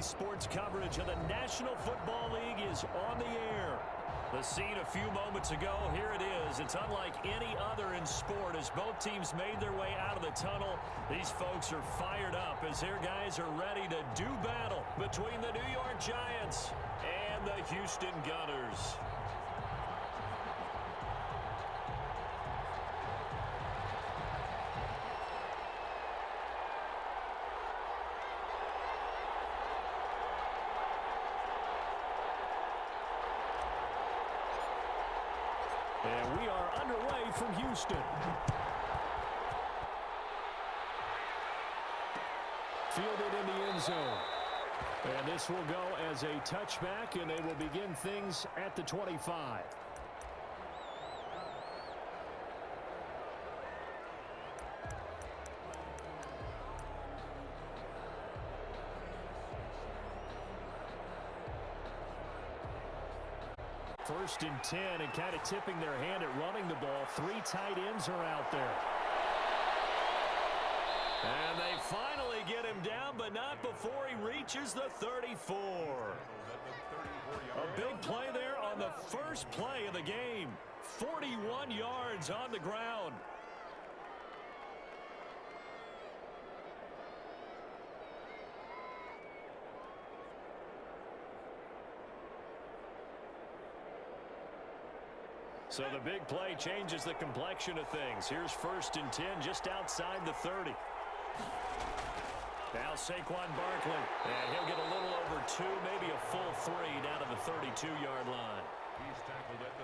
Daily sports coverage of the National Football League is on the air. The scene a few moments ago, here it is. It's unlike any other in sport as both teams made their way out of the tunnel. These folks are fired up as their guys are ready to do battle between the New York Giants and the Houston Gunners. And we are underway from Houston. Fielded in the end zone. And this will go as a touchback, and they will begin things at the 25. First and 10, and kind of tipping their hand at running the ball. Three tight ends are out there. And they finally get him down, but not before he reaches the 34. A big play there on the first play of the game. 41 yards on the ground. So the big play changes the complexion of things. Here's first and 10 just outside the 30. Now Saquon Barkley. And he'll get a little over 2, maybe a full 3 down to the 32-yard line.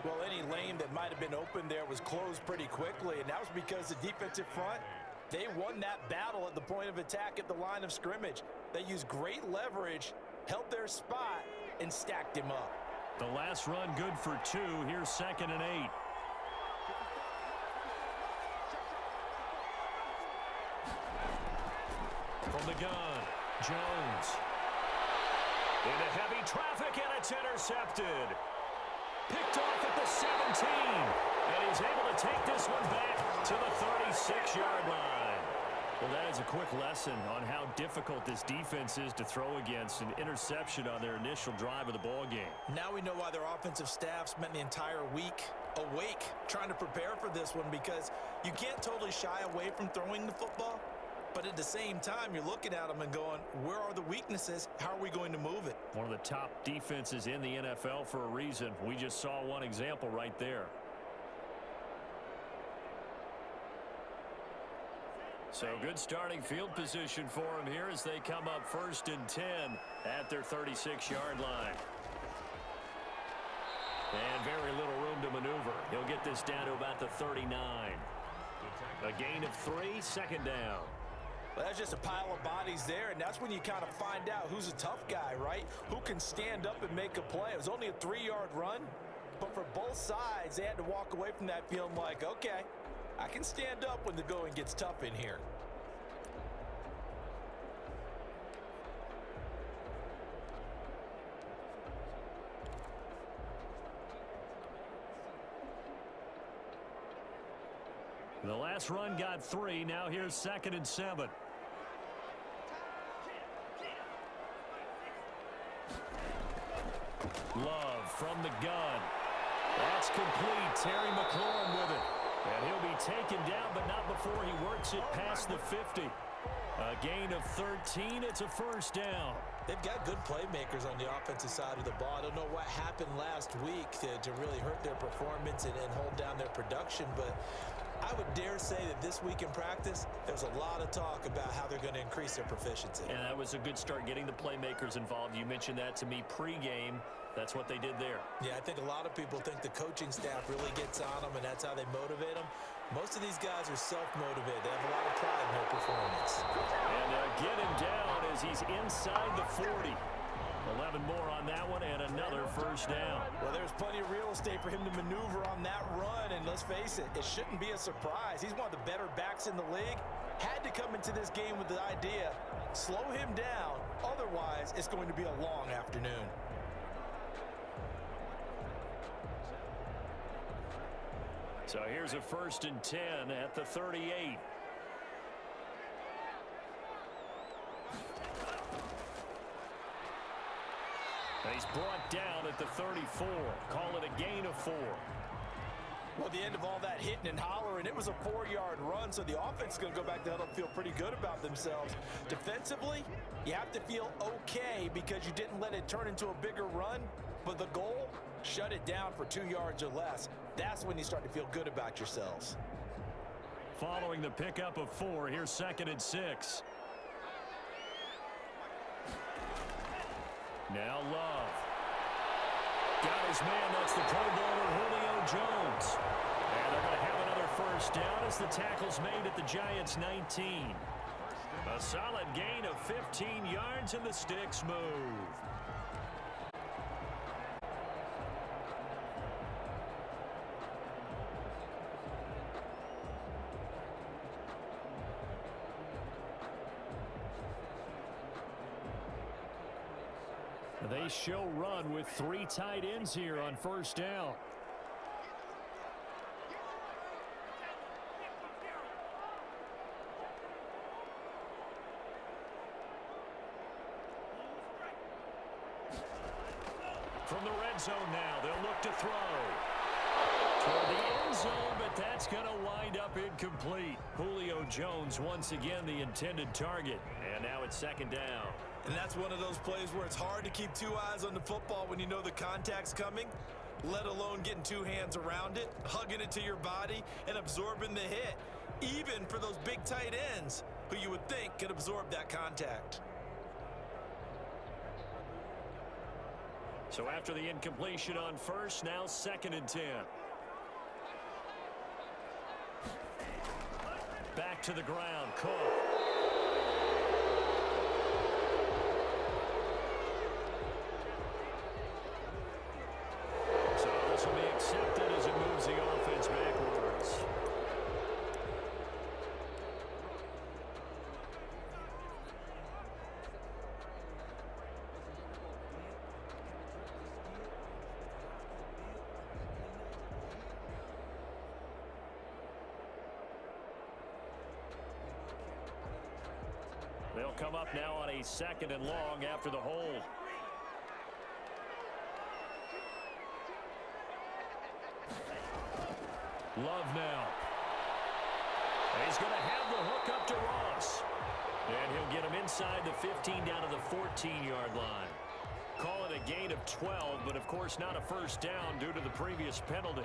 Well, any lane that might have been open there was closed pretty quickly, and that was because the defensive front, they won that battle at the point of attack at the line of scrimmage. They used great leverage, held their spot, and stacked him up. The last run good for 2. Here's second and 8. From the gun, Jones. Into heavy traffic, and it's intercepted. Picked off at the 17. And he's able to take this one back to the 36-yard line. Well, that is a quick lesson on how difficult this defense is to throw against. An interception on their initial drive of the ball game. Now we know why their offensive staff spent the entire week awake trying to prepare for this one, because you can't totally shy away from throwing the football. But at the same time, you're looking at them and going, where are the weaknesses? How are we going to move it? One of the top defenses in the NFL for a reason. We just saw one example right there. So good starting field position for him here as they come up first and 10 at their 36-yard line. And very little room to maneuver. He'll get this down to about the 39. A gain of 3, second down. Well, that's just a pile of bodies there, and that's when you kind of find out who's a tough guy, right? Who can stand up and make a play. It was only a 3-yard run, but for both sides, they had to walk away from that feeling like, okay, I can stand up when the going gets tough in here. The last run got 3. Now here's second and 7. Love from the gun. That's complete. Terry McLaurin with it. And he'll be taken down, but not before he works it past the 50. A gain of 13. It's a first down. They've got good playmakers on the offensive side of the ball. I don't know what happened last week to really hurt their performance and hold down their production, but I would dare say that this week in practice, there's a lot of talk about how they're going to increase their proficiency. And that was a good start getting the playmakers involved. You mentioned that to me pregame. That's what they did there. Yeah, I think a lot of people think the coaching staff really gets on them, and that's how they motivate them. Most of these guys are self-motivated. They have a lot of pride in their performance. And get him down as he's inside the 40. 11 more on that one, and another first down. Well, there's plenty of real estate for him to maneuver on that run, and let's face it, it shouldn't be a surprise. He's one of the better backs in the league. Had to come into this game with the idea, slow him down, otherwise it's going to be a long afternoon. So here's a first and 10 at the 38. He's brought down at the 34. Call it a gain of 4. Well, the end of all that hitting and hollering, it was a 4-yard run, so the offense is going to go back to huddle and feel pretty good about themselves. Defensively, you have to feel okay because you didn't let it turn into a bigger run, but the goal, shut it down for 2 yards or less. That's when you start to feel good about yourselves. Following the pickup of 4, here's 2nd and 6. Now Love. Got his man. That's the Pro Bowler Julio Jones. And they're going to have another first down as the tackle's made at the Giants' 19. A solid gain of 15 yards and the sticks move. They show run with 3 tight ends here on first down. From the red zone now, they'll look to throw. Toward the end zone, but that's going to wind up incomplete. Julio Jones once again the intended target. And now it's 2nd down. And that's one of those plays where it's hard to keep 2 eyes on the football when you know the contact's coming, let alone getting 2 hands around it, hugging it to your body, and absorbing the hit, even for those big tight ends who you would think could absorb that contact. So after the incompletion on first, now 2nd and 10. Back to the ground, Cook. So this will be accepted as it moves the offense backwards. They'll come up now on a 2nd and long after the hold. Love now. He's going to have the hook up to Ross. And he'll get him inside the 15 down to the 14-yard line. Call it a gain of 12, but of course not a first down due to the previous penalty.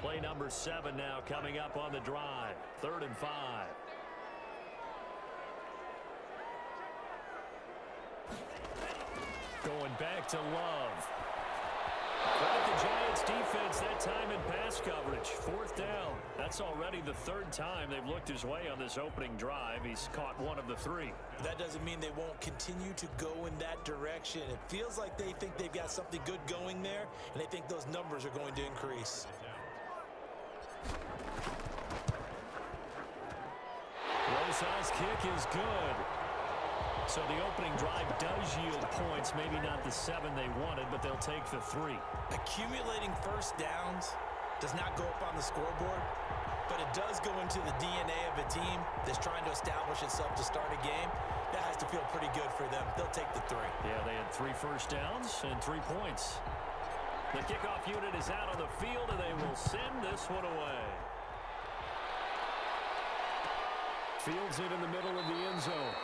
Play number 7 now coming up on the drive. 3rd and 5. Going back to Love. Credit the Giants defense that time in pass coverage. 4th down. That's already the 3rd time they've looked his way on this opening drive. He's caught 1 of the 3. That doesn't mean they won't continue to go in that direction. It feels like they think they've got something good going there, and they think those numbers are going to increase. Rosas' kick is good. So the opening drive does yield points, maybe not the 7 they wanted, but they'll take the 3. Accumulating first downs does not go up on the scoreboard, but it does go into the DNA of a team that's trying to establish itself to start a game. That has to feel pretty good for them. They'll take the 3. Yeah, they had 3 first downs and 3 points. The kickoff unit is out on the field, and they will send this one away. Fields it in the middle of the end zone.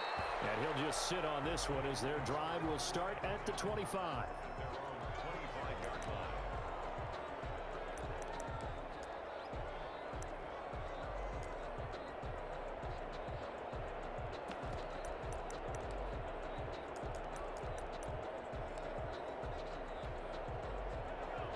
And he'll just sit on this one as their drive will start at the 25.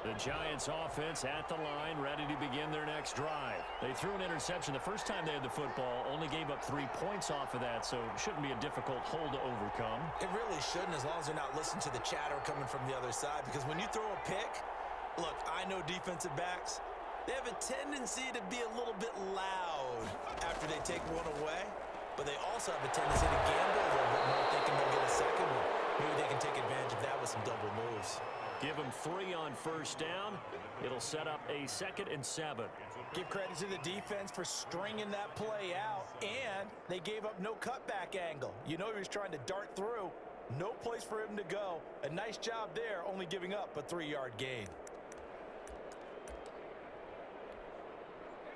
The Giants offense at the line, ready to begin their next drive. They threw an interception the first time they had the football, only gave up 3 points off of that, so it shouldn't be a difficult hole to overcome. It really shouldn't, as long as they're not listening to the chatter coming from the other side, because when you throw a pick, look, I know defensive backs, they have a tendency to be a little bit loud after they take one away, but they also have a tendency to gamble a little bit more, thinking they'll get a second one. Maybe they can take advantage of that with some double moves. Give him 3 on first down. It'll set up a 2nd and 7. Give credit to the defense for stringing that play out, and they gave up no cutback angle. You know he was trying to dart through. No place for him to go. A nice job there, only giving up a 3-yard gain.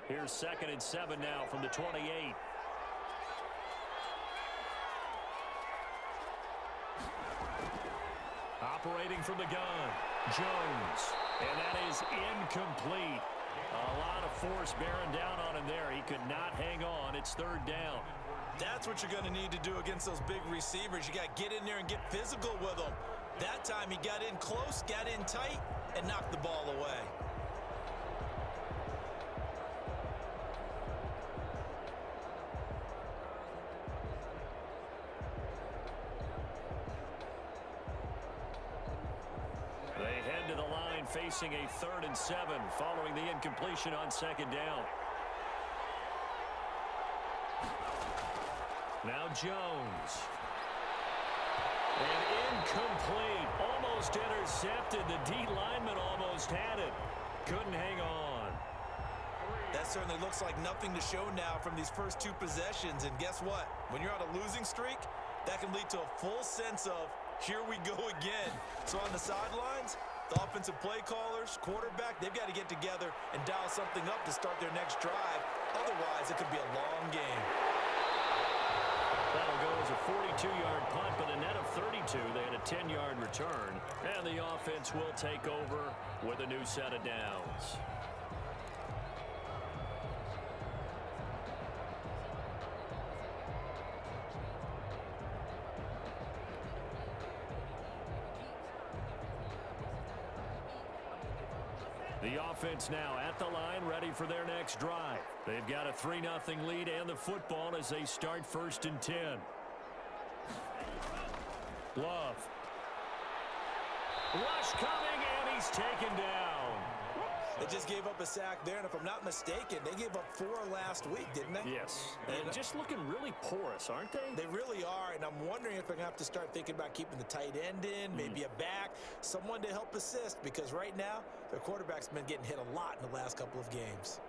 Here's 2nd and 7 now from the 28. Operating from the gun, Jones. And that is incomplete. A lot of force bearing down on him there. He could not hang on. It's 3rd down. That's what you're going to need to do against those big receivers. You got to get in there and get physical with them. That time he got in close, got in tight, and knocked the ball away. They head to the line facing a 3rd and 7 following the incompletion on 2nd down. Now Jones. And incomplete. Almost intercepted. The D lineman almost had it. Couldn't hang on. That certainly looks like nothing to show now from these first 2 possessions. And guess what? When you're on a losing streak, that can lead to a full sense of, here we go again. So on the sidelines, the offensive play callers, quarterback, they've got to get together and dial something up to start their next drive. Otherwise, it could be a long game. That'll go as a 42-yard punt, but a net of 32. They had a 10-yard return. And the offense will take over with a new set of downs. The offense now at the line, ready for their next drive. They've got a 3-0 lead and the football as they start 1st and 10. Love. Rush coming, and he's taken down. They just gave up a sack there, and if I'm not mistaken, they gave up 4 last week, didn't they? Yes. And just looking really porous, aren't they? They really are, and I'm wondering if they're going to have to start thinking about keeping the tight end in, maybe a back, someone to help assist, because right now, their quarterback's been getting hit a lot in the last couple of games.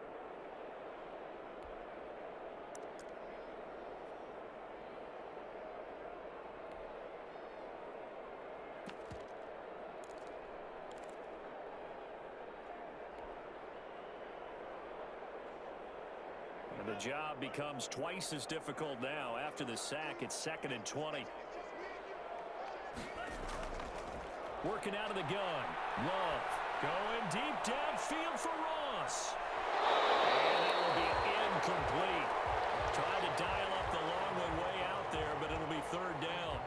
The job becomes twice as difficult now. After the sack, it's 2nd and 20. Working out of the gun. Love going deep downfield for Ross. And that will be incomplete. Trying to dial up the long way out there, but it'll be 3rd down.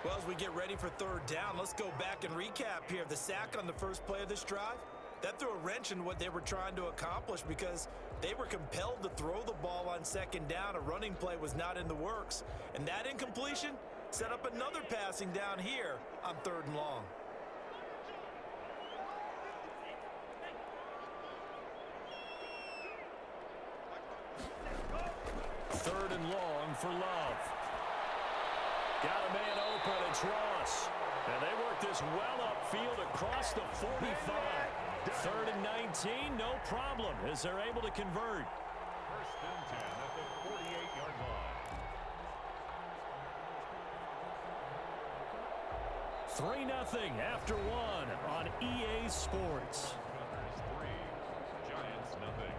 Well, as we get ready for 3rd down, let's go back and recap here. The sack on the first play of this drive, that threw a wrench in what they were trying to accomplish because they were compelled to throw the ball on 2nd down. A running play was not in the works. And that incompletion set up another passing down here on 3rd and long. Third and long for Love. Got a man open. It's Ross. And they work this well upfield across the 45. 3rd and 19, no problem, as they're able to convert. 1st and 10 at the 48-yard line. 3-0 after 1 on EA Sports. 3, Giants nothing.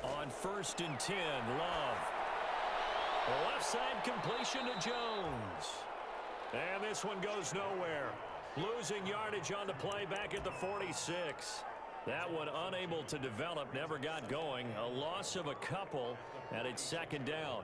On 1st and 10, Love. Left side completion to Jones. And this one goes nowhere. Losing yardage on the play back at the 46. That one unable to develop, never got going. A loss of a couple, and it's 2nd down.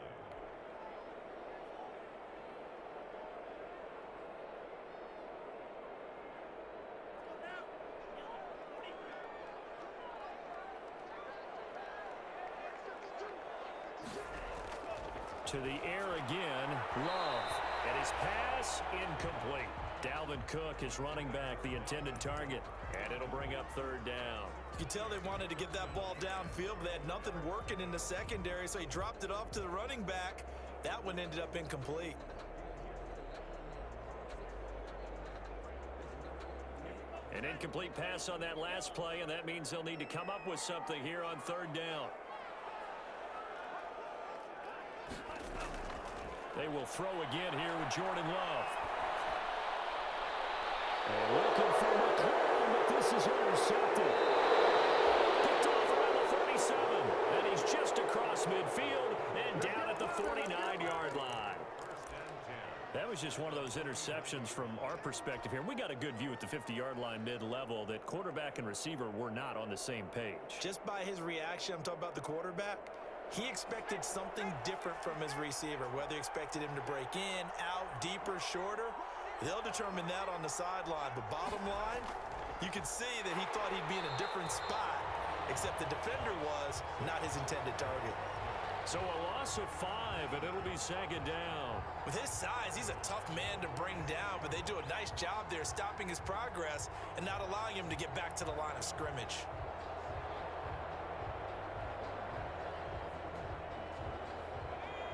To the air again, Love. And his pass incomplete. Dalvin Cook is running back the intended target. And it'll bring up third down. You can tell they wanted to get that ball downfield, but they had nothing working in the secondary, so he dropped it off to the running back. That one ended up incomplete. An incomplete pass on that last play, and that means they'll need to come up with something here on third down. They will throw again here with Jordan Love. And looking for McLaurin, but this is intercepted. Picked off around the 37, and he's just across midfield and down at the 49-yard line. That was just one of those interceptions from our perspective here. We got a good view at the 50-yard line mid-level that quarterback and receiver were not on the same page. Just by his reaction, I'm talking about the quarterback, he expected something different from his receiver, whether he expected him to break in, out, deeper, shorter. They'll determine that on the sideline. But bottom line, you could see that he thought he'd be in a different spot, except the defender was not his intended target. So a loss of 5, and it'll be second down. With his size, he's a tough man to bring down, but they do a nice job there stopping his progress and not allowing him to get back to the line of scrimmage.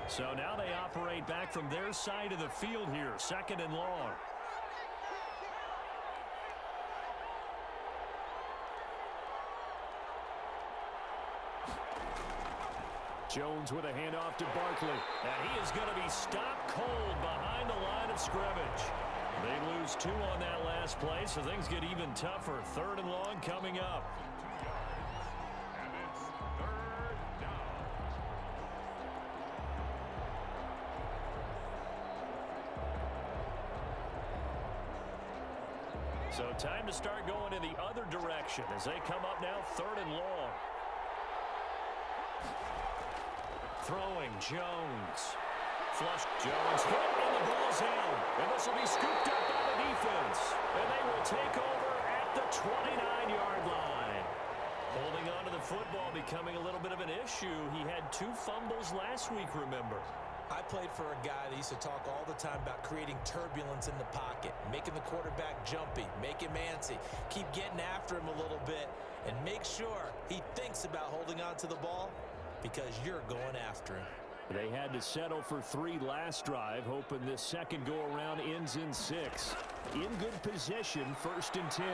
So now they operate back from their side of the field here, second and long. Jones with a handoff to Barkley. And he is going to be stopped cold behind the line of scrimmage. They lose 2 on that last play, so things get even tougher. Third and long coming up. And it's third down. So time to start going in the other direction as they come up now third and long. Throwing Jones. Flush Jones hit and the ball's in. And this will be scooped up by the defense. And they will take over at the 29-yard line. Holding on to the football becoming a little bit of an issue. He had 2 fumbles last week, remember. I played for a guy that used to talk all the time about creating turbulence in the pocket, making the quarterback jumpy, make him antsy, keep getting after him a little bit, and make sure he thinks about holding on to the ball because you're going after him. They had to settle for 3 last drive, hoping this second go-around ends in 6. In good position, 1st and 10.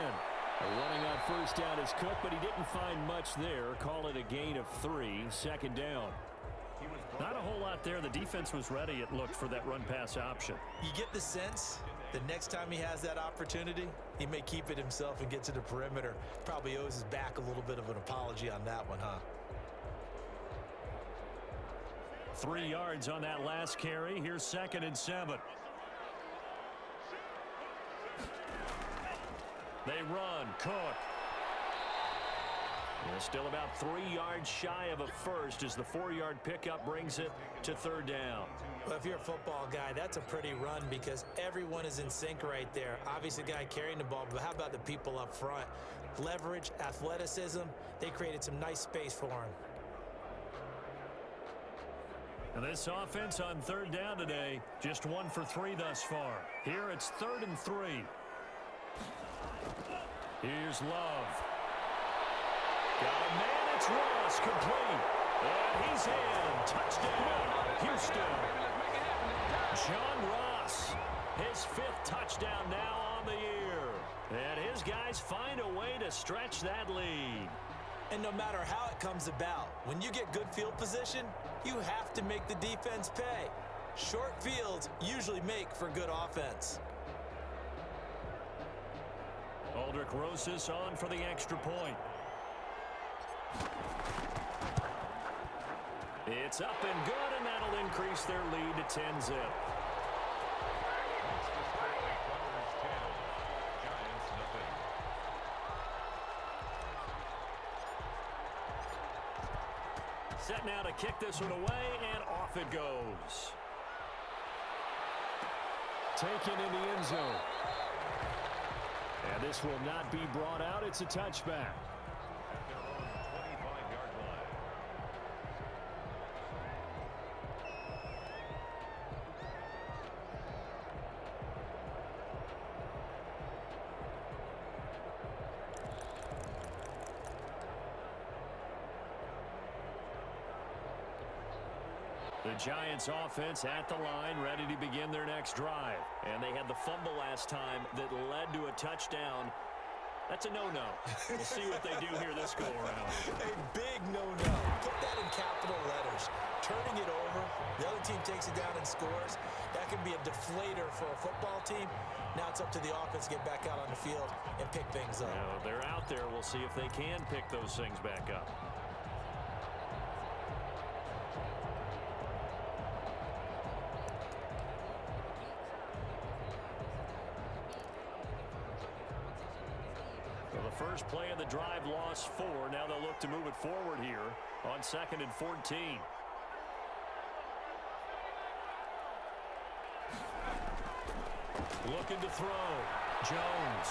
Running on first down is Cook, but he didn't find much there. Call it a gain of 3, second down. Not a whole lot there. The defense was ready, it looked, for that run-pass option. You get the sense the next time he has that opportunity, he may keep it himself and get to the perimeter. Probably owes his back a little bit of an apology on that one, huh? 3 yards on that last carry. Here's 2nd and 7. They run. Cook. Still about 3 yards shy of a first as the 4-yard pickup brings it to third down. Well, if you're a football guy, that's a pretty run because everyone is in sync right there. Obviously, the guy carrying the ball, but how about the people up front? Leverage, athleticism, they created some nice space for him. And this offense on third down today, just 1 for 3 thus far. Here it's 3rd and 3. Here's Love. Got a man, it's Ross, complete. And he's in. Touchdown, Houston. John Ross, his 5th touchdown now on the year. And his guys find a way to stretch that lead. And no matter how it comes about, when you get good field position, you have to make the defense pay. Short fields usually make for good offense. Aldrich Rosas on for the extra point. It's up and good, and that'll increase their lead to 10-zip. Set now to kick this one away, and off it goes. Taken in the end zone. And this will not be brought out. It's a touchback. At their own 25-yard line. The Giants offense at the line, ready to begin their next drive. And they had the fumble last time that led to a touchdown. That's a no-no. We'll see what they do here this go-around. A big no-no. Put that in capital letters. Turning it over, the other team takes it down and scores. That can be a deflator for a football team. Now it's up to the offense to get back out on the field and pick things up. Now, they're out there. We'll see if they can pick those things back up. Well, the first play of the drive lost 4. Now they'll look to move it forward here on 2nd and 14. Looking to throw. Jones.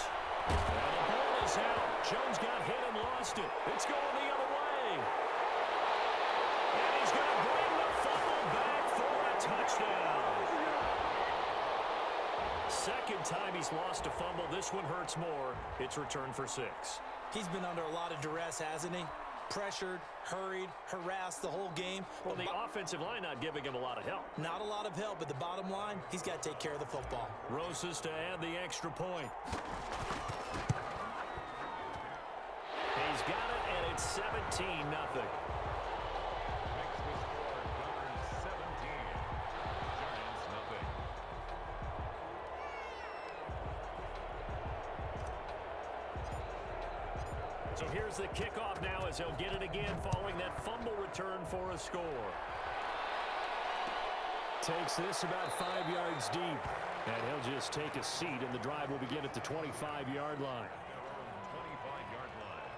And the ball is out. Jones got hit and lost it. It's going the other way. And he's going to bring the fumble back for a touchdown. Second time he's lost a fumble. This one hurts more. It's returned for 6. He's been under a lot of duress, hasn't he? Pressured, hurried, harassed the whole game. Well, the offensive line not giving him a lot of help. Not a lot of help, but the bottom line, he's got to take care of the football. Rosas to add the extra point. He's got it, and it's 17-0. Makes the score Gunners 17. Giants nothing. So here's the kickoff now as he'll get it again following that fumble return for a score. Takes this about 5 yards deep. And he'll just take a seat, and the drive will begin at the 25-yard line. 25-yard line.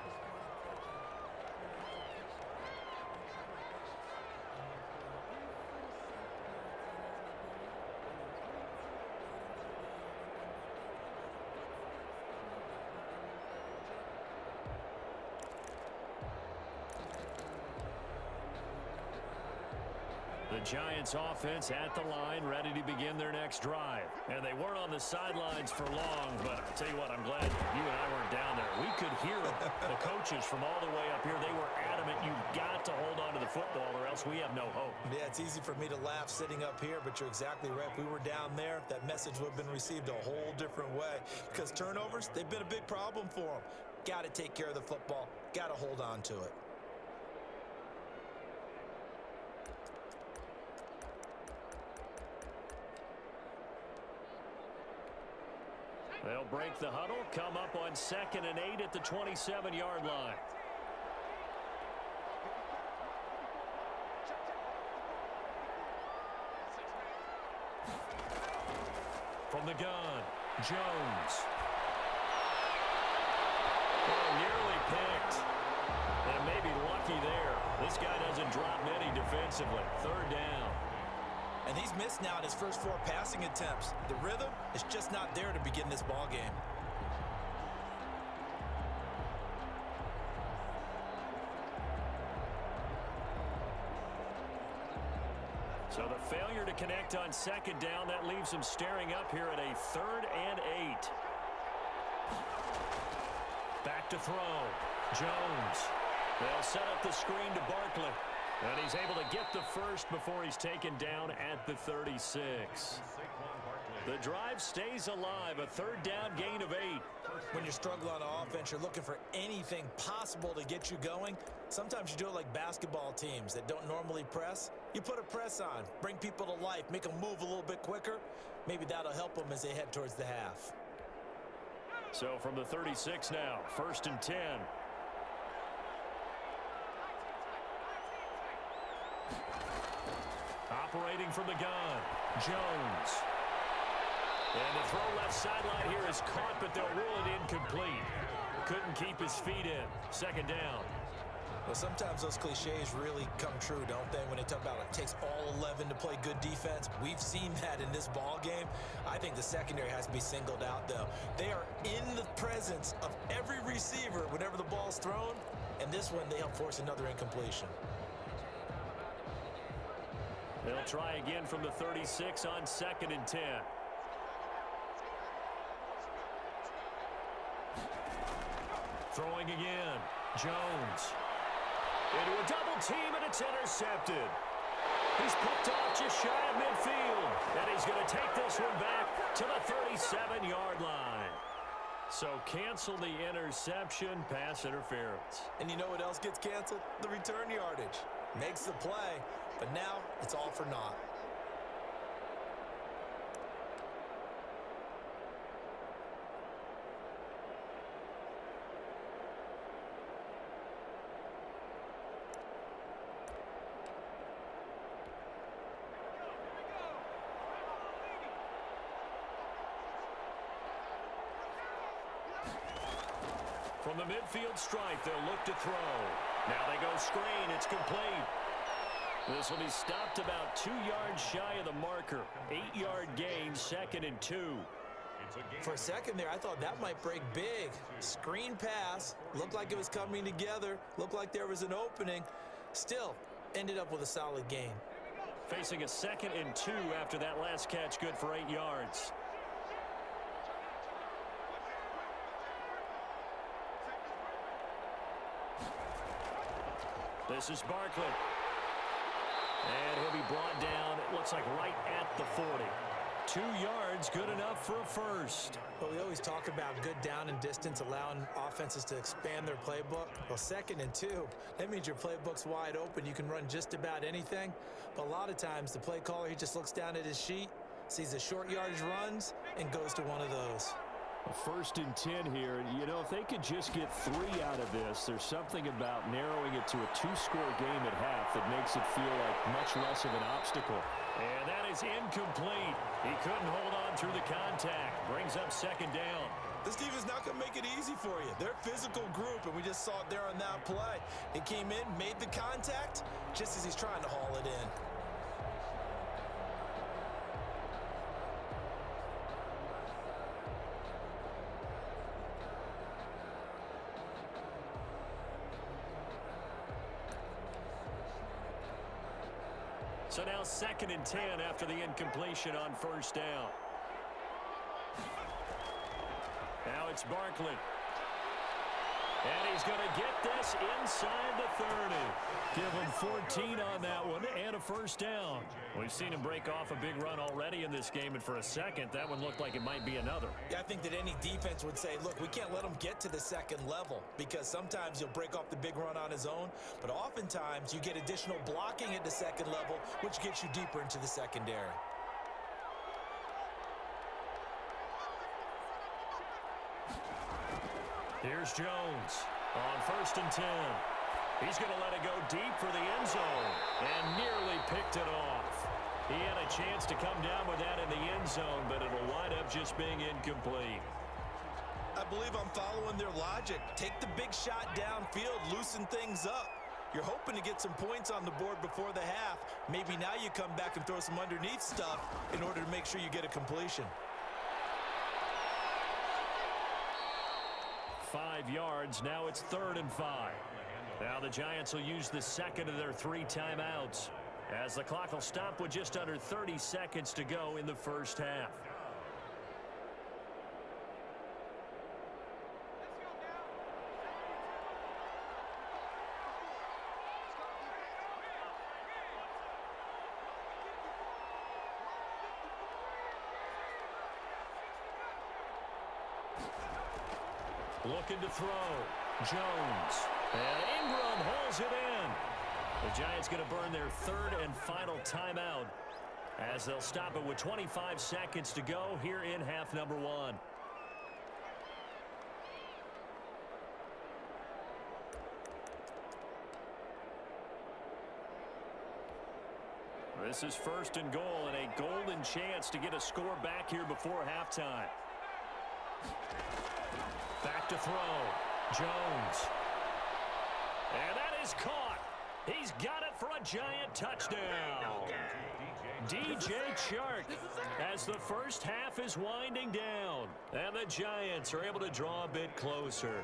The Giants offense at the line, ready to begin their next drive. And they weren't on the sidelines for long, but I'll tell you what, I'm glad you and I weren't down there. We could hear the coaches from all the way up here. They were adamant, you've got to hold on to the football or else we have no hope. Yeah, it's easy for me to laugh sitting up here, but you're exactly right. If we were down there, that message would have been received a whole different way. Because turnovers, they've been a big problem for them. Got to take care of the football. Got to hold on to it. They'll break the huddle, come up on 2nd and 8 at the 27-yard line. From the gun, Jones. Oh, nearly picked. And maybe lucky there. This guy doesn't drop many defensively. 3rd down. And he's missed now in his first 4 passing attempts. The rhythm is just not there to begin this ball game. So the failure to connect on 2nd down, that leaves him staring up here at a 3rd and 8. Back to throw. Jones. They'll set up the screen to Barkley. And he's able to get the first before he's taken down at the 36. The drive stays alive, a 3rd down gain of 8. When you're struggling on offense, you're looking for anything possible to get you going. Sometimes you do it like basketball teams that don't normally press. You put a press on, bring people to life, make them move a little bit quicker. Maybe that'll help them as they head towards the half. So from the 36 now, 1st and 10. Operating from the gun, Jones. And the throw left sideline here is caught, but they'll rule it incomplete. Couldn't keep his feet in. 2nd down. Well, sometimes those cliches really come true, don't they? When they talk about it takes all 11 to play good defense. We've seen that in this ball game. I think the secondary has to be singled out, though. They are in the presence of every receiver whenever the ball's thrown. And this one, they help force another incompletion. They'll try again from the 36 on 2nd and 10. Throwing again. Jones. Into a double team, and it's intercepted. He's picked off just shy of midfield. And he's going to take this one back to the 37-yard line. So cancel the interception, pass interference. And you know what else gets canceled? The return yardage. Makes the play, but now it's all for naught. From the midfield stripe, they'll look to throw. Now they go screen. It's complete. This will be stopped about 2 yards shy of the marker. 8-yard gain, 2nd and 2. For a second there, I thought that might break big. Screen pass. Looked like it was coming together. Looked like there was an opening. Still, ended up with a solid gain. Facing a 2nd and 2 after that last catch, good for 8 yards. This is Barkley. And he'll be brought down, it looks like right at the 40. 2 yards, good enough for a first. Well, we always talk about good down and distance, allowing offenses to expand their playbook. Well, 2nd and 2, that means your playbook's wide open. You can run just about anything. But a lot of times, the play caller, he just looks down at his sheet, sees the short yardage runs, and goes to one of those. A 1st and 10 here. You know, if they could just get 3 out of this, there's something about narrowing it to a 2-score game at half that makes it feel like much less of an obstacle. And that is incomplete. He couldn't hold on through the contact. Brings up 2nd down. This defense not going to make it easy for you. They're a physical group, and we just saw it there on that play. He came in, made the contact, just as he's trying to haul it in. So now 2nd and 10 after the incompletion on 1st down. Now it's Barkley. And he's going to get this inside the 30. Give him 14 on that one and a 1st down. We've seen him break off a big run already in this game, and for a second, that one looked like it might be another. Yeah, I think that any defense would say, look, we can't let him get to the 2nd level, because sometimes he'll break off the big run on his own, but oftentimes you get additional blocking at the 2nd level, which gets you deeper into the secondary. Here's Jones on 1st and 10. He's going to let it go deep for the end zone and nearly picked it off. He had a chance to come down with that in the end zone, but it'll wind up just being incomplete. I believe I'm following their logic. Take the big shot downfield, loosen things up. You're hoping to get some points on the board before the half. Maybe now you come back and throw some underneath stuff in order to make sure you get a completion. 5 yards. Now it's 3rd and 5. Now the Giants will use the 2nd of their 3 timeouts, as the clock will stop with just under 30 seconds to go in the 1st half. Looking to throw. Jones. And Ingram holds it in. The Giants going to burn their 3rd and final timeout, as they'll stop it with 25 seconds to go here in half number 1. This is 1st and goal, and a golden chance to get a score back here before halftime. Back to throw. Jones. And that is caught. He's got it for a Giant touchdown. DJ Chark, as the 1st half is winding down, and the Giants are able to draw a bit closer.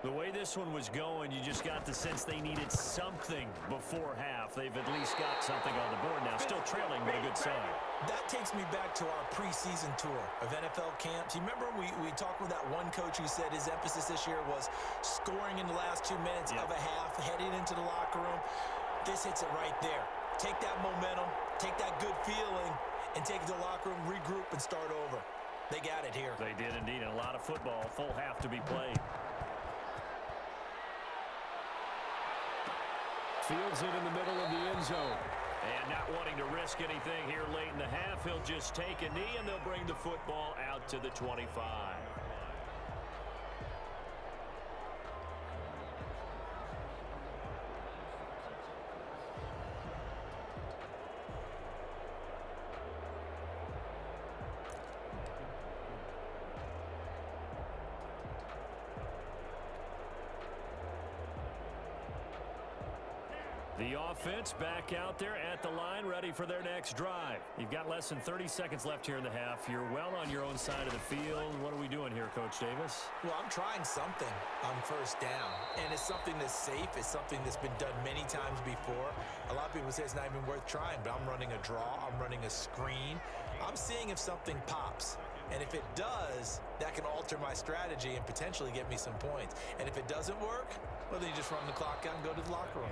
The way this one was going, you just got the sense they needed something before half. They've at least got something on the board now. Still trailing, but a good sign. That takes me back to our preseason tour of NFL camps. You remember we talked with that one coach who said his emphasis this year was scoring in the last 2 minutes of a half, heading into the locker room. This hits it right there. take that momentum, take that good feeling, and take it to the locker room, regroup, and start over. They got it here. They did indeed. A lot of football, full half to be played. Fields it in the middle of the end zone. And not wanting to risk anything here late in the half, he'll just take a knee, and they'll bring the football out to the 25. The offense back out there at the line, ready for their next drive. You've got less than 30 seconds left here in the half. You're well on your own side of the field. What are we doing here, Coach Davis? Well, I'm trying something on first down, and it's something that's safe. It's something that's been done many times before. A lot of people say it's not even worth trying, but I'm running a draw. I'm running a screen. I'm seeing if something pops. And if it does, that can alter my strategy and potentially get me some points. And if it doesn't work, well, then you just run the clock out and go to the locker room.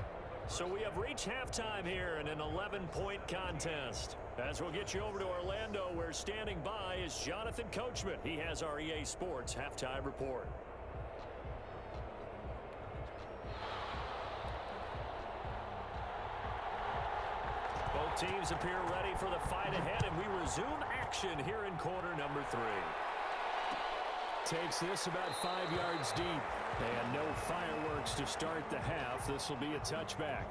So we have reached halftime here in an 11-point contest. As we'll get you over to Orlando, where standing by is Jonathan Coachman. He has our EA Sports halftime report. Both teams appear ready for the fight ahead, and we resume action here in quarter number 3. Takes this about 5 yards deep. And no fireworks to start the half. This will be a touchback.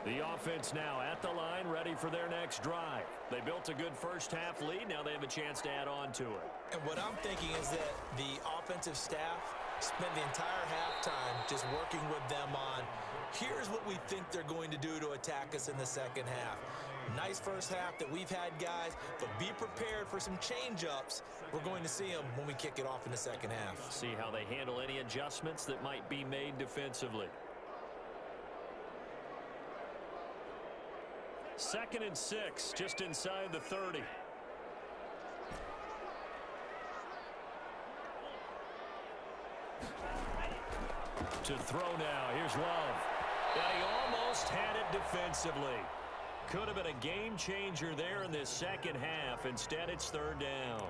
The offense now at the line, ready for their next drive. They built a good first half lead. Now they have a chance to add on to it. And what I'm thinking is that the offensive staff spent the entire halftime just working with them on, here's what we think they're going to do to attack us in the second half. Nice first half that we've had, guys, but be prepared for some change-ups. We're going to see them when we kick it off in the second half. See how they handle any adjustments that might be made defensively. 2nd and 6, just inside the 30. To throw now. Here's Love. And he almost had it defensively. Could have been a game changer there in this second half. Instead, it's 3rd down.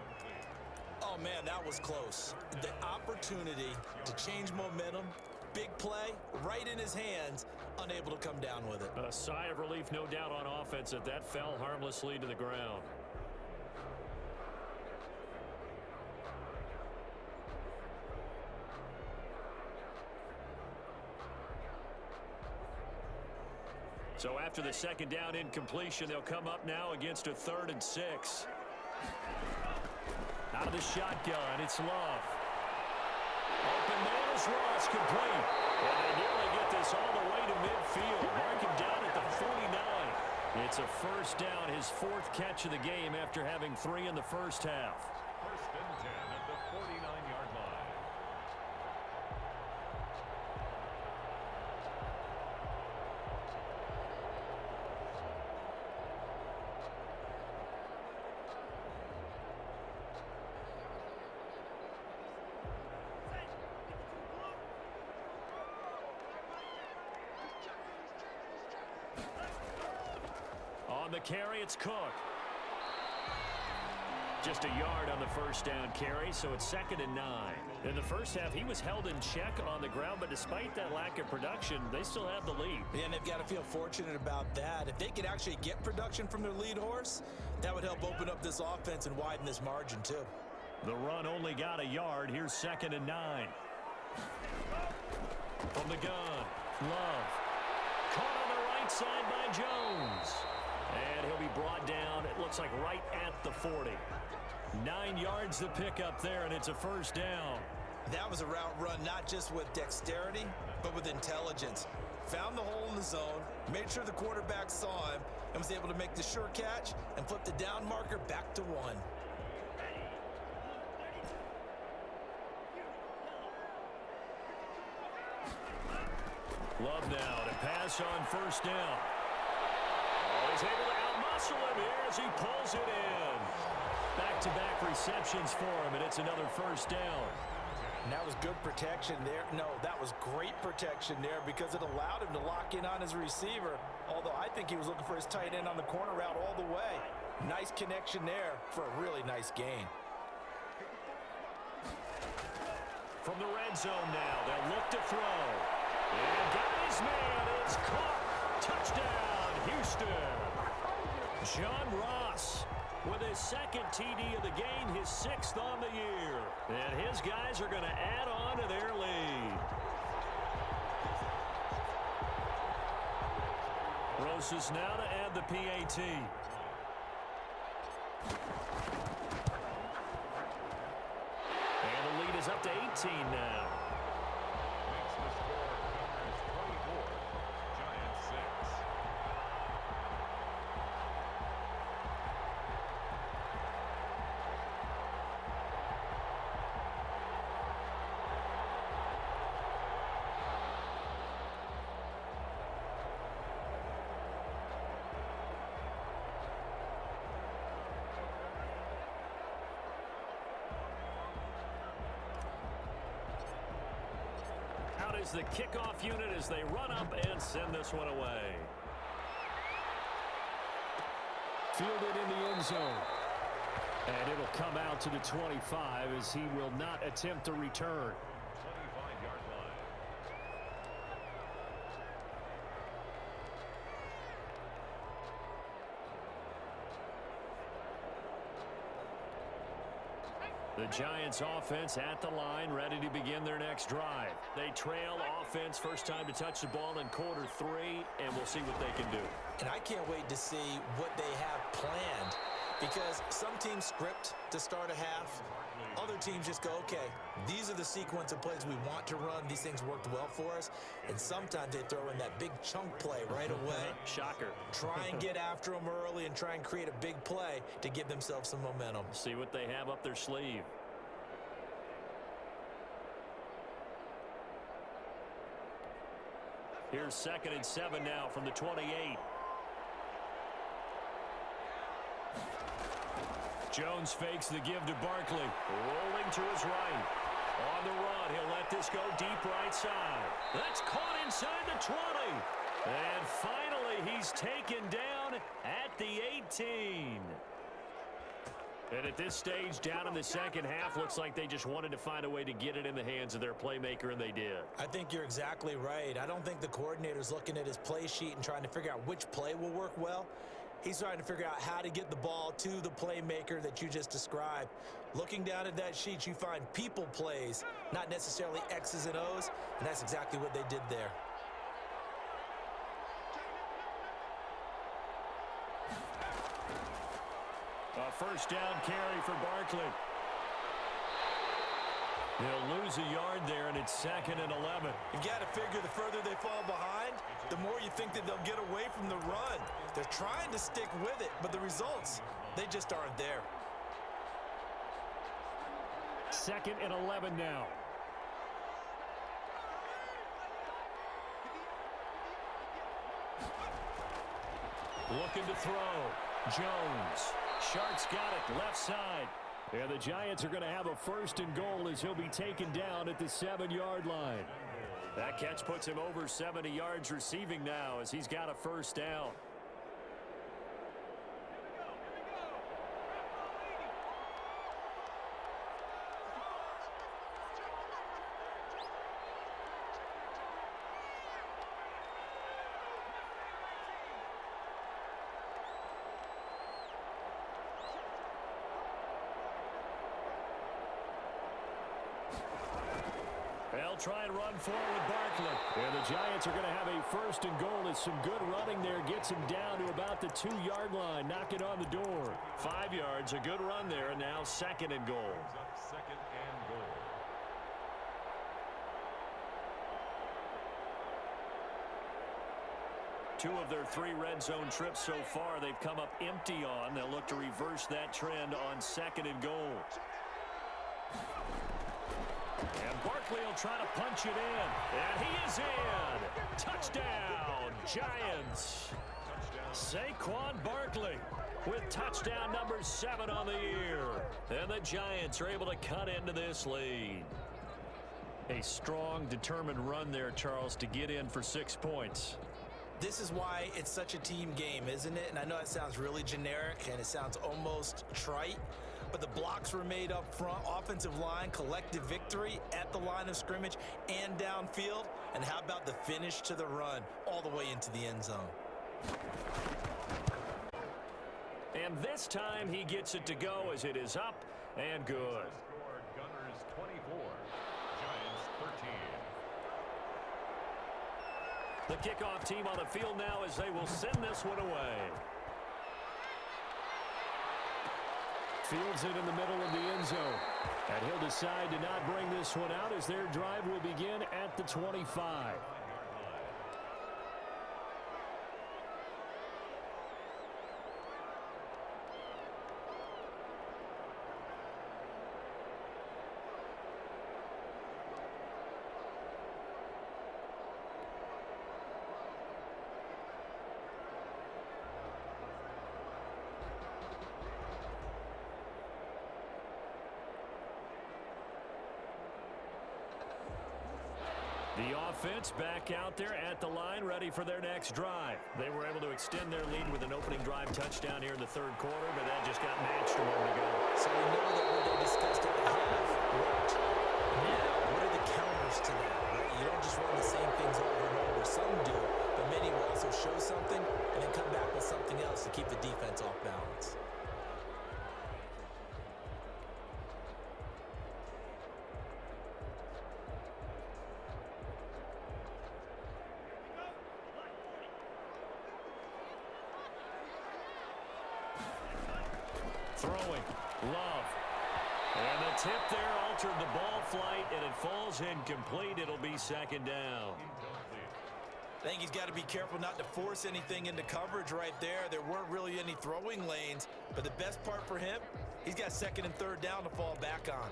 Oh, man, that was close. The opportunity to change momentum, big play, right in his hands, unable to come down with it. A sigh of relief, no doubt, on offense that fell harmlessly to the ground. So after the 2nd down incompletion, they'll come up now against a 3rd and 6. Out of the shotgun, it's Love. Open man is Ross, complete. And they nearly get this all the way to midfield. Mark him down at the 49. It's a first down, his 4th catch of the game after having 3 in the first half. 1st and 10 at the 49-yard line. On the carry, it's Cook. Just a yard on the first down carry, so it's 2nd and 9. In the first half, he was held in check on the ground, but despite that lack of production, they still have the lead. Yeah, and they've got to feel fortunate about that. If they could actually get production from their lead horse, that would help open up this offense and widen this margin, too. The run only got a yard. Here's 2nd and 9. From the gun, Love. Caught on the right side by Jones. And he'll be brought down, it looks like right at the 40. 9 yards to pick up there, and it's a first down. That was a route run not just with dexterity, but with intelligence. Found the hole in the zone, made sure the quarterback saw him, and was able to make the sure catch and flip the down marker back to 1. Love now to pass on first down. Oh, he's able to outmuscle him here as he pulls it in. Back-to-back receptions for him, and it's another first down. And that was good protection there. No, that was great protection there because it allowed him to lock in on his receiver, although I think he was looking for his tight end on the corner route all the way. Nice connection there for a really nice gain. From the red zone now, they'll look to throw. And got his man. It's caught. Touchdown, Houston. John Ross with his second TD of the game, his 6th on the year. And his guys are going to add on to their lead. Rosas now to add the PAT. And the lead is up to 18 now. Makes the score Cardinals 24, Giants 6. Out is the kickoff unit as they run up and send this one away. Fielded in the end zone. And it'll come out to the 25 as he will not attempt to return. 25-yard line. The Giants offense at the line, ready to begin their next drive. They trail offense, first time to touch the ball in quarter 3, and we'll see what they can do. And I can't wait to see what they have planned because some teams script to start a half. Other teams just go, okay, these are the sequence of plays we want to run. These things worked well for us. And sometimes they throw in that big chunk play right away. Shocker. Try and get after them early and try and create a big play to give themselves some momentum. See what they have up their sleeve. Here's 2nd and 7 now from the 28. Jones fakes the give to Barkley. Rolling to his right. On the run, he'll let this go deep right side. That's caught inside the 20. And finally, he's taken down at the 18. And at this stage, down in the second half, looks like they just wanted to find a way to get it in the hands of their playmaker, and they did. I think you're exactly right. I don't think the coordinator's looking at his play sheet and trying to figure out which play will work well. He's trying to figure out how to get the ball to the playmaker that you just described. Looking down at that sheet, you find people plays, not necessarily X's and O's, and that's exactly what they did there. A first down carry for Barkley. He'll lose a yard there, and it's 2nd and 11. You got to figure the further they fall behind, the more you think that they'll get away from the run. They're trying to stick with it, but the results, they just aren't there. 2nd and 11 now. Looking to throw. Jones. Shark's got it, left side. And the Giants are going to have a 1st and goal as he'll be taken down at the 7-yard line. That catch puts him over 70 yards receiving now as he's got a first down. They'll try and run forward with Barkley. And the Giants are going to have a 1st and goal as some good running there gets him down to about the 2-yard line, knocking on the door. 5 yards, a good run there, and now 2nd and goal. Up 2nd and goal. 2 of their 3 red zone trips so far they've come up empty on. They'll look to reverse that trend on 2nd and goal. And Barkley will try to punch it in. And he is in. Touchdown, Giants. Saquon Barkley with touchdown number 7 on the year. And the Giants are able to cut into this lead. A strong, determined run there, Charles, to get in for 6 points. This is why it's such a team game, isn't it? And I know it sounds really generic and it sounds almost trite, but the blocks were made up front, offensive line, collective victory at the line of scrimmage and downfield. And how about the finish to the run all the way into the end zone? And this time he gets it to go as it is up and good. Scored Gunners 24, Giants 13. The kickoff team on the field now as they will send this one away. Fields it in the middle of the end zone. And he'll decide to not bring this one out as their drive will begin at the 25. The offense back out there at the line, ready for their next drive. They were able to extend their lead with an opening drive touchdown here in the 3rd quarter, but that just got matched a moment ago. So we know that what they discussed at the half worked. Now, what are the counters to that? Right? You don't just run the same things over and over. Some do, but many will also show something and then come back with something else to keep the defense off balance. Throwing, Love. And the tip there altered the ball flight, and it falls incomplete. It'll be 2nd down. I think he's got to be careful not to force anything into coverage right there. There weren't really any throwing lanes, but the best part for him, he's got 2nd and 3rd down to fall back on.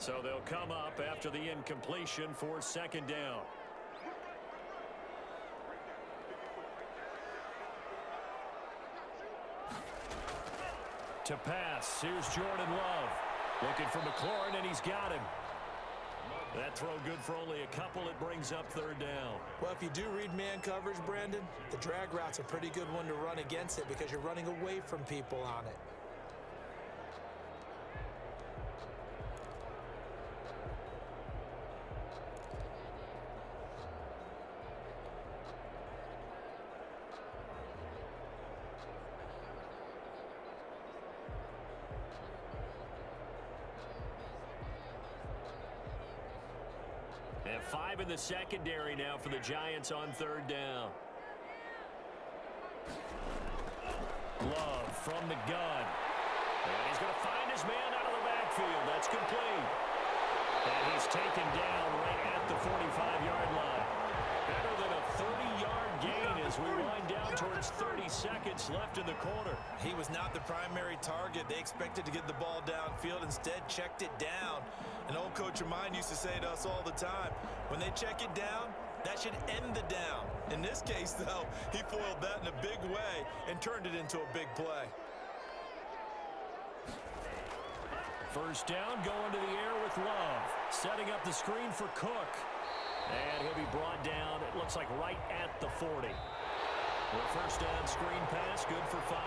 So they'll come up after the incompletion for 2nd down. To pass, here's Jordan Love. Looking for McLaurin, and he's got him. That throw good for only a couple. It brings up 3rd down. Well, if you do read man coverage, Brandon, the drag route's a pretty good one to run against it because you're running away from people on it. And 5 in the secondary now for the Giants on 3rd down. Love from the gun. And he's going to find his man out of the backfield. That's complete. And he's taken down right at the 45-yard line. Better than a 30-yard gain as we wind down towards 30 seconds left in the quarter. He was not the primary target. They expected to get the ball downfield. Instead, checked it down. An old coach of mine used to say to us all the time, when they check it down, that should end the down. In this case, though, he foiled that in a big way and turned it into a big play. 1st down, going to the air with Love. Setting up the screen for Cook. And he'll be brought down, it looks like right at the 40. The 1st down screen pass, good for 5.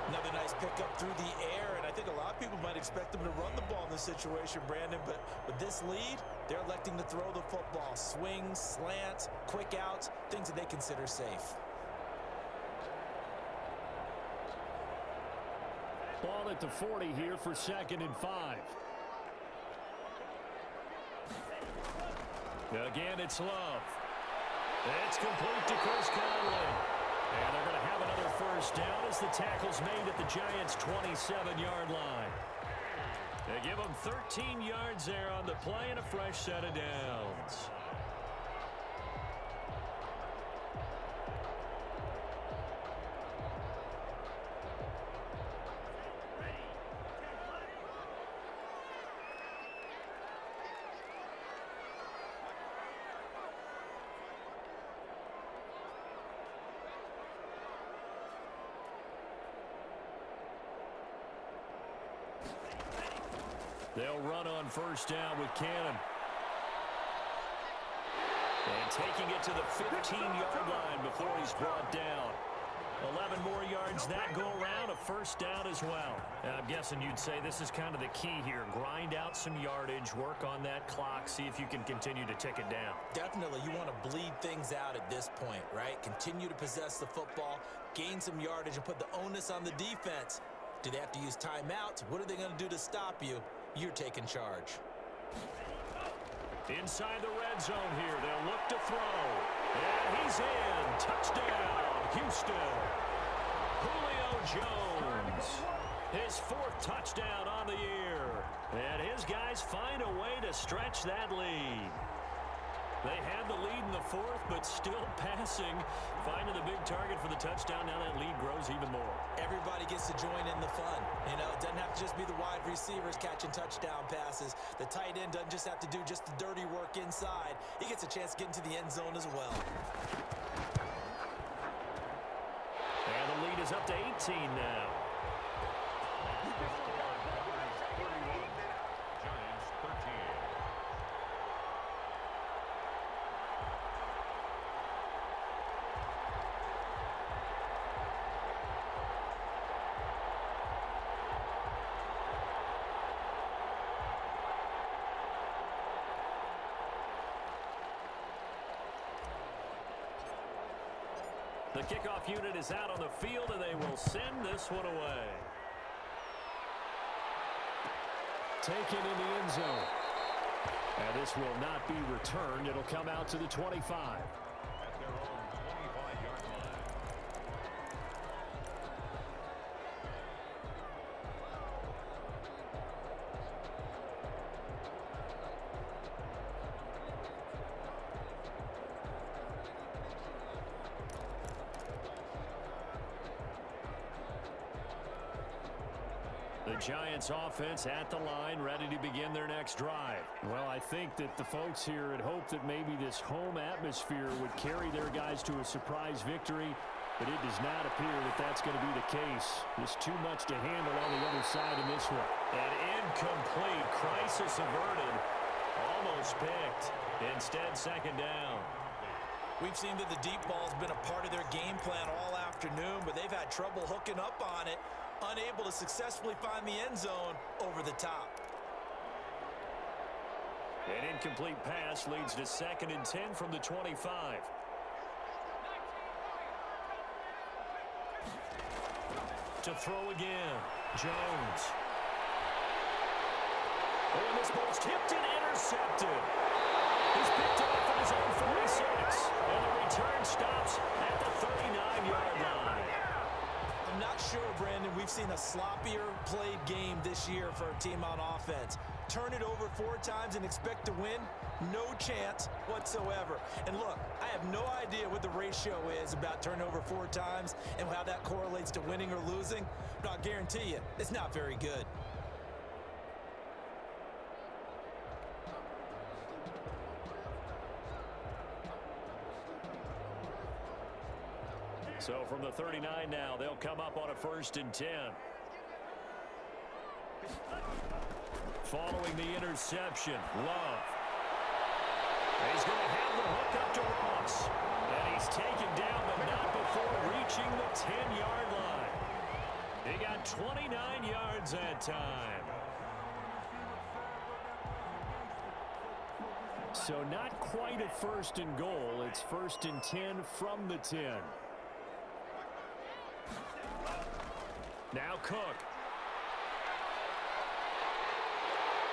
Another nice pickup through the air, and I think a lot of people might expect them to run the ball in this situation, Brandon, but with this lead, they're electing to throw the football. Swings, slants, quick outs, things that they consider safe. Ball at the 40 here for 2nd and 5. Again, it's Love. It's complete to Chris Conley. And they're going to have another first down as the tackle's made at the Giants' 27-yard line. They give them 13 yards there on the play and a fresh set of downs. They'll run on first down with Cannon. And taking it to the 15-yard line before he's brought down. 11 more yards that go around, a first down as well. I'm guessing you'd say this is kind of the key here. Grind out some yardage, work on that clock, see if you can continue to tick it down. Definitely, you want to bleed things out at this point, right? Continue to possess the football, gain some yardage, and put the onus on the defense. Do they have to use timeouts? What are they going to do to stop you? You're taking charge. Inside the red zone here, they'll look to throw. And he's in. Touchdown, Houston. Julio Jones. His 4th touchdown on the year. And his guys find a way to stretch that lead. They had the lead in the 4th, but still passing. Finding the big target for the touchdown. Now that lead grows even more. Everybody gets to join in the fun. You know, it doesn't have to just be the wide receivers catching touchdown passes. The tight end doesn't just have to do just the dirty work inside. He gets a chance to get into the end zone as well. And the lead is up to 18 now. Giants 13. The kickoff unit is out on the field, and they will send this one away. Taken in the end zone. And this will not be returned. It'll come out to the 25. At their own 25-yard line. The Giants offense at the line, ready to begin their next drive. Well, I think that the folks here had hoped that maybe this home atmosphere would carry their guys to a surprise victory, but it does not appear that that's going to be the case. There's too much to handle on the other side in this one. An incomplete, crisis averted, almost picked. Instead, 2nd down. We've seen that the deep ball's been a part of their game plan all afternoon, but they've had trouble hooking up on it. Unable to successfully find the end zone over the top. An incomplete pass leads to 2nd and 10 from the 25. To throw again, Jones. Oh, and this ball's tipped and intercepted. He's picked off at his own 46. And the return stops at the 39-yard line. I'm not sure, Brandon, we've seen a sloppier played game this year for a team on offense. Turn it over 4 times and expect to win? No chance whatsoever. And look, I have no idea what the ratio is about turnover 4 times and how that correlates to winning or losing, but I'll guarantee you, it's not very good. So from the 39 now, they'll come up on a 1st and 10. Following the interception, Love. He's going to have the hook up to Ross. And he's taken down, but not before reaching the 10-yard line. He got 29 yards that time. So not quite a 1st and goal. It's 1st and 10 from the 10. Now Cook.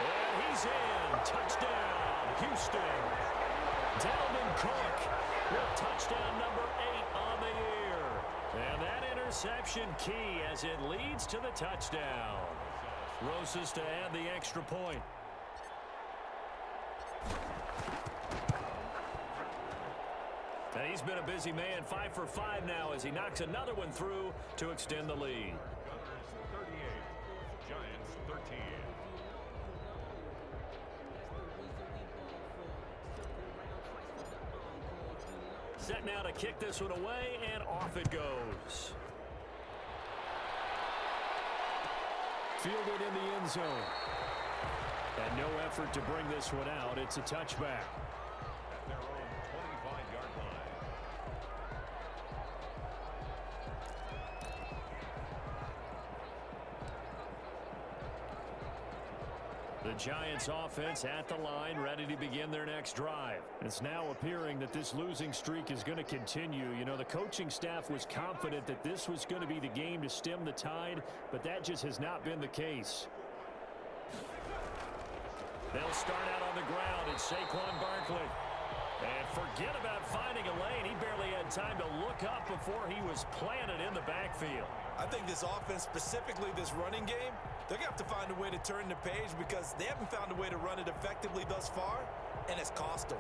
And he's in. Touchdown, Houston. Dalvin Cook with touchdown number 8 on the year. And that interception key as it leads to the touchdown. Rosas to add the extra point. And he's been a busy man, 5 for 5 now as he knocks another one through to extend the lead. Gunners 38, Giants 13. Set now to kick this one away, and off it goes. Fielded in the end zone. And no effort to bring this one out. It's a touchback. At their own 25-yard line. The Giants offense at the line, ready to begin their next drive. It's now appearing that this losing streak is going to continue. You know, the coaching staff was confident that this was going to be the game to stem the tide, but that just has not been the case. They'll start out on the ground. It's Saquon Barkley. And forget about finding a lane. He barely had time to look up before he was planted in the backfield. I think this offense, specifically this running game, they're going to have to find a way to turn the page because they haven't found a way to run it effectively thus far, and it's cost them.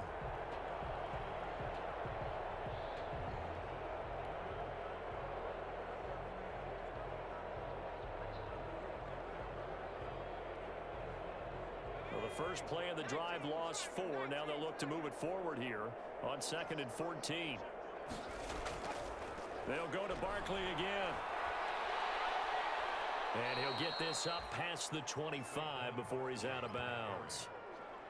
Well, the first play of the drive lost 4. Now they'll look to move it forward here on 2nd and 14. They'll go to Barkley again. And he'll get this up past the 25 before he's out of bounds.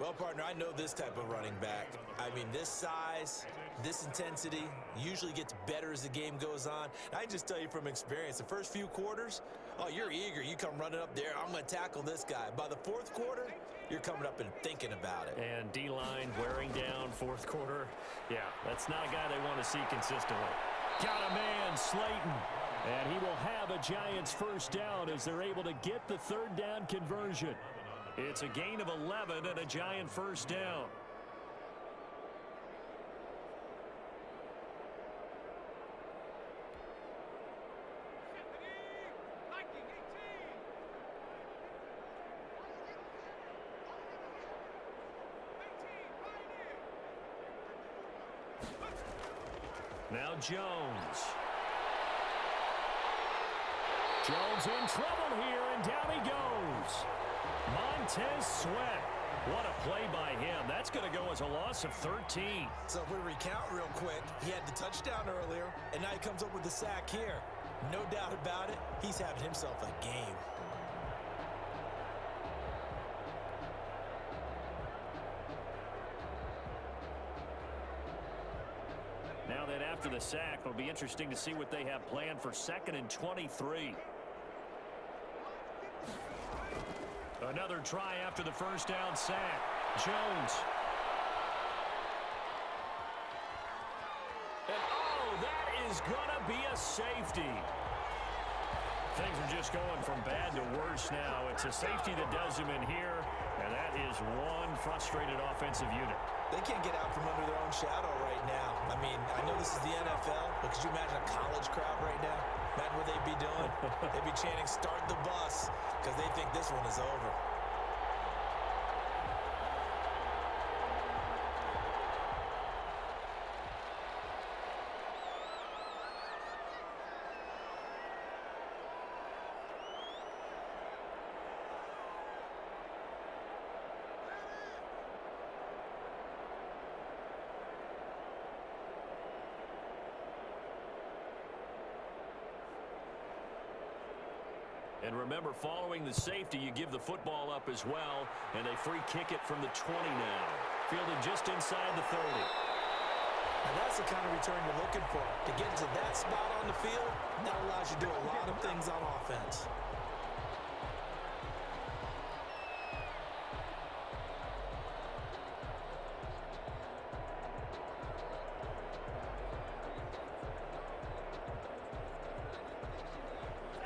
Well, partner, I know this type of running back. I mean, this size, this intensity usually gets better as the game goes on. I can just tell you from experience, the first few quarters, oh, you're eager. You come running up there, I'm going to tackle this guy. By the 4th quarter, you're coming up and thinking about it. And D-line wearing down 4th quarter. Yeah, that's not a guy they want to see consistently. Got a man, Slayton. And he will have a Giants first down as they're able to get the 3rd down conversion. It's a gain of 11 and a Giant first down. Now Jones. Jones in trouble here, and down he goes. Montez Sweat. What a play by him. That's going to go as a loss of 13. So if we recount real quick, he had the touchdown earlier, and now he comes up with the sack here. No doubt about it, he's having himself a game. Now that after the sack, it'll be interesting to see what they have planned for 2nd and 23. Another try after the first down sack. Jones. And oh, that is going to be a safety. Things are just going from bad to worse now. It's a safety that does him in here, and that is one frustrated offensive unit. They can't get out from under their own shadow right now. I mean, I know this is the NFL, but could you imagine a college crowd right now? Imagine what they'd be doing. They'd be chanting, "Start the bus," because they think this one is over. And remember, following the safety, you give the football up as well, and they free kick it from the 20 now. Fielded just inside the 30. And that's the kind of return you're looking for. To get to that spot on the field, that allows you to do a lot of things on offense.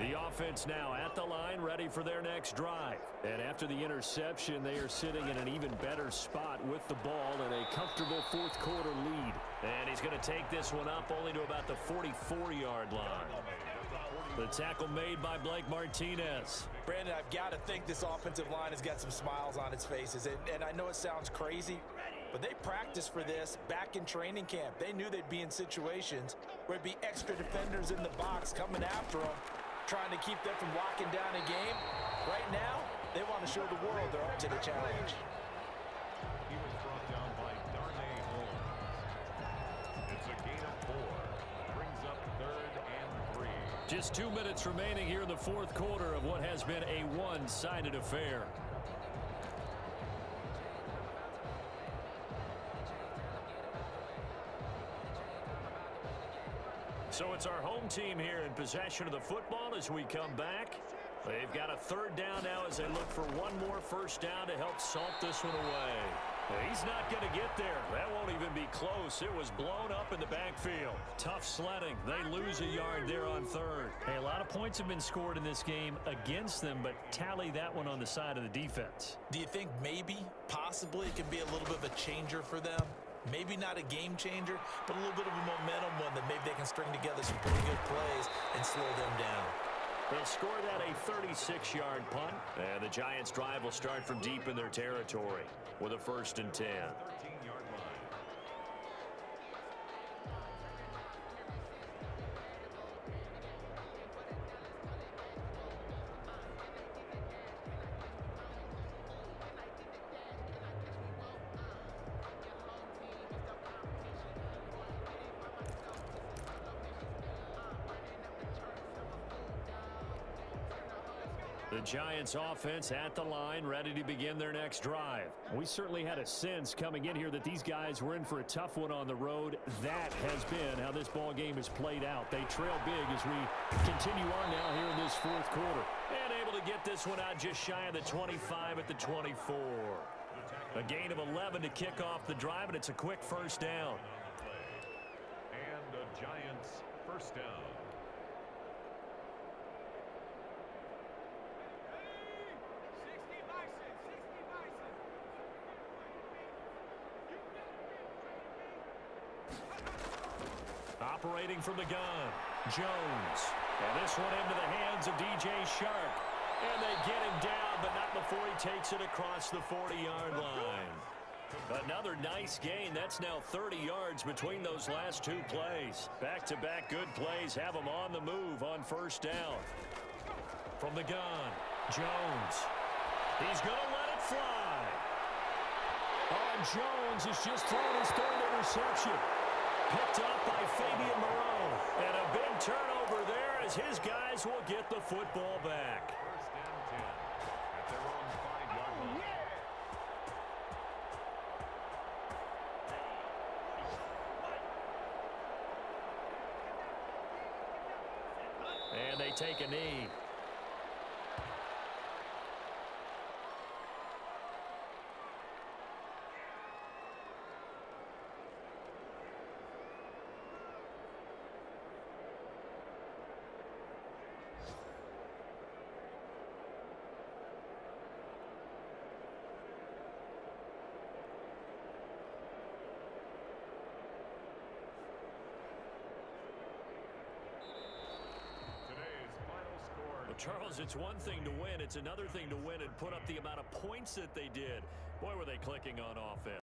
The offense now at the line, ready for their next drive. And after the interception, they are sitting in an even better spot with the ball and a comfortable fourth quarter lead. And he's going to take this one up only to about the 44-yard line. The tackle made by Blake Martinez. Brandon, I've got to think this offensive line has got some smiles on its faces. And I know it sounds crazy, but they practiced for this back in training camp. They knew they'd be in situations where it'd be extra defenders in the box coming after them, trying to keep them from locking down a game. Right now, they want to show the world they're up to the challenge. He was brought down by Darnay Holmes. It's a gain of 4. Brings up 3rd and 3. Just 2 minutes remaining here in the fourth quarter of what has been a one-sided affair. So it's our home team here in possession of the football as we come back. They've got a 3rd down now as they look for one more first down to help salt this one away. He's not going to get there. That won't even be close. It was blown up in the backfield. Tough sledding. They lose a yard there on 3rd. Hey, a lot of points have been scored in this game against them, but tally that one on the side of the defense. Do you think maybe, possibly, it can be a little bit of a changer for them? Maybe not a game changer, but a little bit of a momentum one that maybe they can string together some pretty good plays and slow them down. They'll score that a 36-yard punt, and the Giants' drive will start from deep in their territory with a 1st and 10. 13-yard line. The Giants offense at the line, ready to begin their next drive. We certainly had a sense coming in here that these guys were in for a tough one on the road. That has been how this ball game has played out. They trail big as we continue on now here in this fourth quarter. And able to get this one out just shy of the 25 at the 24. A gain of 11 to kick off the drive, and it's a quick first down. And the Giants first down. Operating from the gun, Jones. And this one into the hands of DJ Shark. And they get him down, but not before he takes it across the 40-yard line. Another nice gain. That's now 30 yards between those last 2 plays. Back-to-back good plays have him on the move on first down. From the gun, Jones. He's going to let it fly. Jones has just thrown his 3rd interception. Picked up by Fabian Moreau. And a big turnover there as his guys will get the football back. First and 10 at their own 5-yard line. And they take a knee. Charles, it's one thing to win. It's another thing to win and put up the amount of points that they did. Boy, were they clicking on offense.